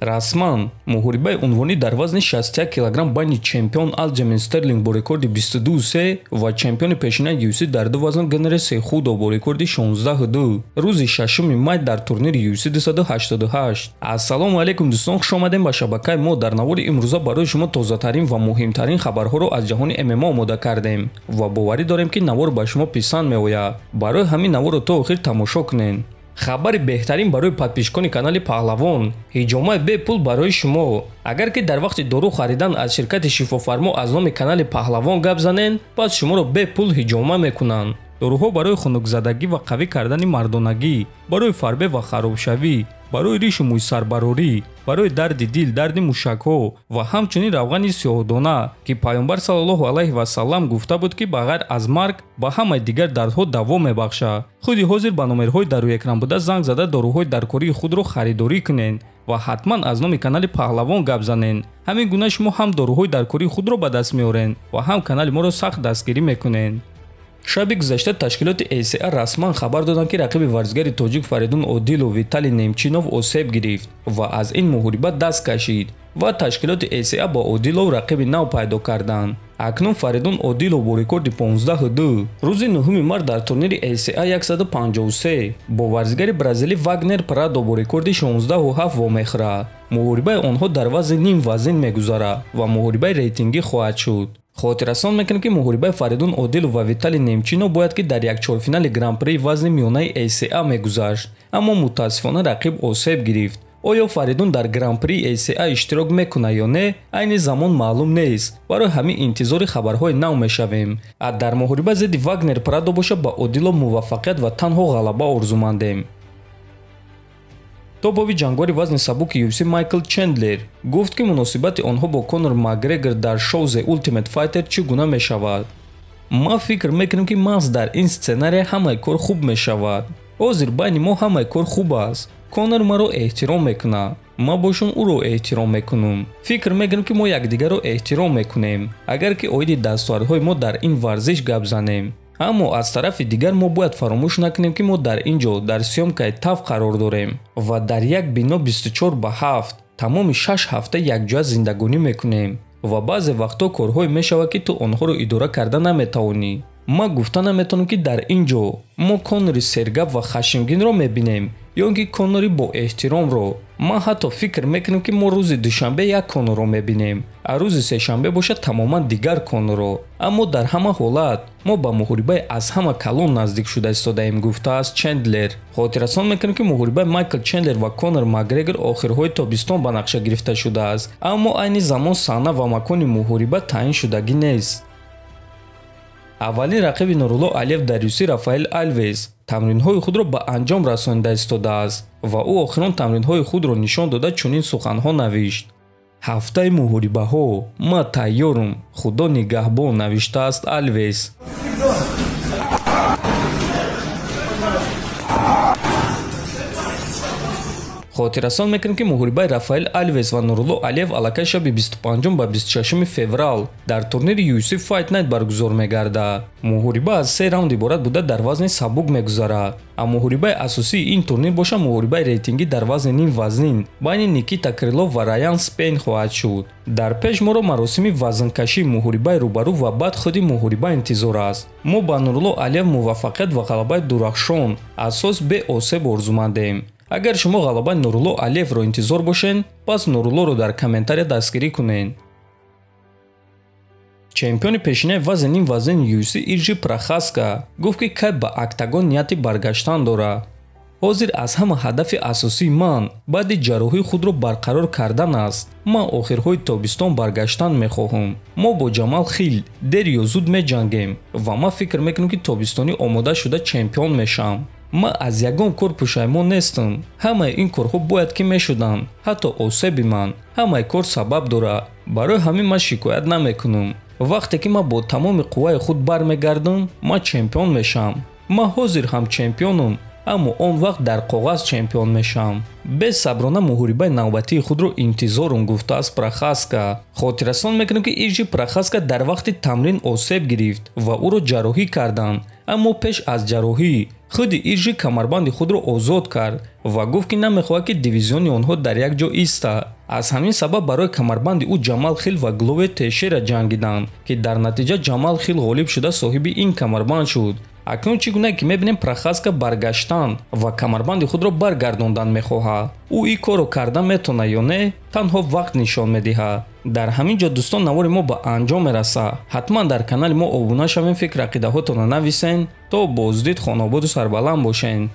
расман муҳорибаи унвонӣ дар вазни 61 кг байни чемпион Алҷамин Стерлинг бо рекорди 22-3 ва чемпиони пешинаи UFC дар ду вазн Генри Сехудо бо рекорди 16-2 рӯзи 6 май дар турнири UFC 288. Ассалому алайкум дӯстон, хуш омадем ба шабакаи мо. Дар навори имрӯза барои шумо тозатарин ва муҳимтарин хабарҳоро аз ҷаҳони ММА омода кардем ва боварӣ дорем ки навор ба шумо писанд меояд. Барои ҳамин наворро то охир тамошо кунед. хабари беҳтарин барои подписчикони канали Паҳлавон. ҳиҷомаи бепул барои шумо. агар ки дар вақти дору харидан аз ширкати шифофармо аз номи канали Паҳлавон гап занед, пас шуморо бепул ҳиҷома мекунанд. доруҳо барои хунукзадагӣ ва қавӣ кардани мардонагӣ, барои фарбе ва харобшавӣ, барои ришу мӯйсарбарорӣ, барои дарди дил, дарди мушакҳо ва ҳамчунин равғани сиёҳдона ки пайғамбар саллаллоҳу алайҳи васаллам гуфта буд ки ба ғайр аз марг ба ҳамаи дигар дардҳо даво мебахшад. худи ҳозир ба номерҳои дар рӯи экран буда занг зада доруҳои даркории худро харидорӣ кунед ва ҳатман аз номи канали Паҳлавон гап занед. ҳамин гуна шумо ҳам доруҳои даркории худро ба даст меоред ва ҳам канали моро сахт дастгирӣ мекунед. шаби гузашта ташкилоти ACA расман хабар доданд ки рақиби варзигари тоҷик Фаридун Одилов Виталий Немчинов осеб гирифт ва аз ин муҳориба даст кашид ва ташкилоти ACA ба Одилов рақиби нав пайдо карданд. акнун Фаридун Одилов бо рекорди 15-2 рӯзи 9 март дар турнири ACA 153 бо варзигари бразилӣ Вагнер Прадо бо рекорди 16-7 вомехӯрад. муҳорибаи онҳо дар вазни ним вазн мегузарад ва муҳорибаи рейтингӣ хоҳад шуд. хотиррасон мекунем ки муҳорибаи Фаридун Одилов ва Виталий Немчинов бояд ки дар якчорфинали гран-при вазни миёнаи ACA мегузашт, аммо мутаассифона рақиб осеб гирифт. оё Фаридун дар гран-при ACA иштирок мекунад ё не, айни замон маълум нест. барои ҳамин интизори хабарҳои нав мешавем. дар муҳориба зидди Вагнер Прадо боша ба Одилов муваффақият ва танҳо ғалаба орзумандем. тобови ҷангори вазни сабуки UFC Майкл Чендлер гуфт ки муносибати онҳо бо Конор Макгрегор дар шоу The Ultimate Fighter чӣ гуна мешавад. ма фикр мекунам ки маҳз дар ин сценария ҳамаи кор хуб мешавад. ҳозир байни мо ҳамаи кор хуб аст. Конор маро эҳтиром мекунад, ма бошум ӯро эҳтиром мекунам. фикр мекунам ки мо якдигарро эҳтиром мекунем агар ки оиди дастовардҳои мо дар ин варзиш гап занем. аммо аз тарафи дигар мо бояд фаромӯш накунем ки мо дар ин ҷо дар сёмкаи ТАВ қарор дорем ва дар як бино 24/7 тамоми 6 ҳафта якҷоя зиндагонӣ мекунем ва баъзе вақтҳо корҳое мешавад ки ту онҳоро идора карда наметавонӣ. ма гуфта наметавонам ки дар ин ҷо мо Конори сергап ва хашмгинро мебинем ё ки Конори бо эҳтиромро. ма ҳатто фикр мекунам ки мо рӯзи душанбе як Конорро мебинем, а рӯзи сешанбе бошад тамоман дигар Конорро. аммо дар ҳама ҳолат мо ба муҳорибаи аз ҳама калон наздик шуда истодаем, гуфтааст Чендлер. хотиррасон мекунем ки муҳорибаи Майкл Чендлер ва Конор Макгрегор охирҳои тобистон ба нақша гирифта шудааст, аммо айни замон саҳна ва макони муҳориба таъин шудагӣ нест. аввалин рақиби Нурулло Алиев дар UFC Рафаэл Альвес тамринҳои худро ба анҷом расонида истодааст ва ӯ охирон тамринҳои худро нишон дода чунин суханҳо навишт. ҳафтаи муҳорибаҳо, ма тайёрам, худо нигаҳбон, навиштааст Альвес. хотиррасон мекунем ки муҳорибаи Рафаэл Альвес ва Нурулло Алиев аллакай шаби 25 ба 26 феврал дар турнири UFC Fight Night баргузор мегардад. муҳориба аз 3 раунд иборат буда дар вазни сабук мегузарад. муҳорибаи асосии ин турнир боша муҳорибаи рейтингӣ дар вазни ним вазнин байни Никита Крилов ва Раян Спейн хоҳад шуд. дар пеш моро маросими вазнкашӣ, муҳорибаи рӯбарӯ ва баъд худи муҳориба интизор аст. мо ба Нурулло Алиев муваффақият ва ғалабаи дурахшон асос бе осеб орзумандем. агар шумо ғалабаи Нурулло Алиевро интизор бошед, пас Нуруллоро дар комментария дастгирӣ кунед. чемпиони пешинаи вазни ним вазнин UFC Иржи Прохаска гуфт ки кай ба октагон нияти баргаштан дорад. ҳозир аз ҳама ҳадафи асосии ман баъди ҷарроҳии худро барқарор кардан аст. ман охирҳои тобистон баргаштан мехоҳам. мо бо Ҷамал Хил дер ё зуд меҷангем ва ман фикр мекунам ки тобистонӣ омода шуда чемпион мешам. ма аз ягон кор пушаймон нестам. ҳамаи ин корҳо бояд ки мешуданд. ҳатто осеби ман. ҳамаи кор сабаб дорад. барои ҳамин ман шикоят намекунам. вақте ки ман бо тамоми қувваи худ бармегардам, ман чемпион мешам. ман ҳозир ҳам чемпионам аммо он вақт дар коғаз чемпион мешавам. Бесаброна муҳорибаи навбатии худро интизорум, гуфтааст Прохаска. Хотиррасон мекунем ки Иржи Прохаска дар вақти тамрин осеб гирифт ва ӯро ҷарроҳӣ карданд, аммо пеш аз ҷарроҳӣ худи Иржи камарбанди худро озод кард ва гуфт ки намехоҳад ки дивизиони онҳо дар як ҷо истад. аз ҳамин сабаб барои камарбанди ӯ Ҷамал Хил ва Глове Тешера ҷангиданд ки дар натиҷа Ҷамал Хил ғолиб шуда соҳиби ин камарбанд шуд. акнун чӣ гуна ки мебинем Прохаска баргаштан ва камарбанди худро баргардондан мехоҳад. ӯ ин корро кардан метавонад ё не, танҳо вақт нишон медиҳад. дар ҳамин ҷо дӯстон навори мо ба анҷом мерасад. ҳатман дар канали мо обуна шавем, фикр ақидаҳотонро нависен. то боздид хонободу сарбаланд бошен.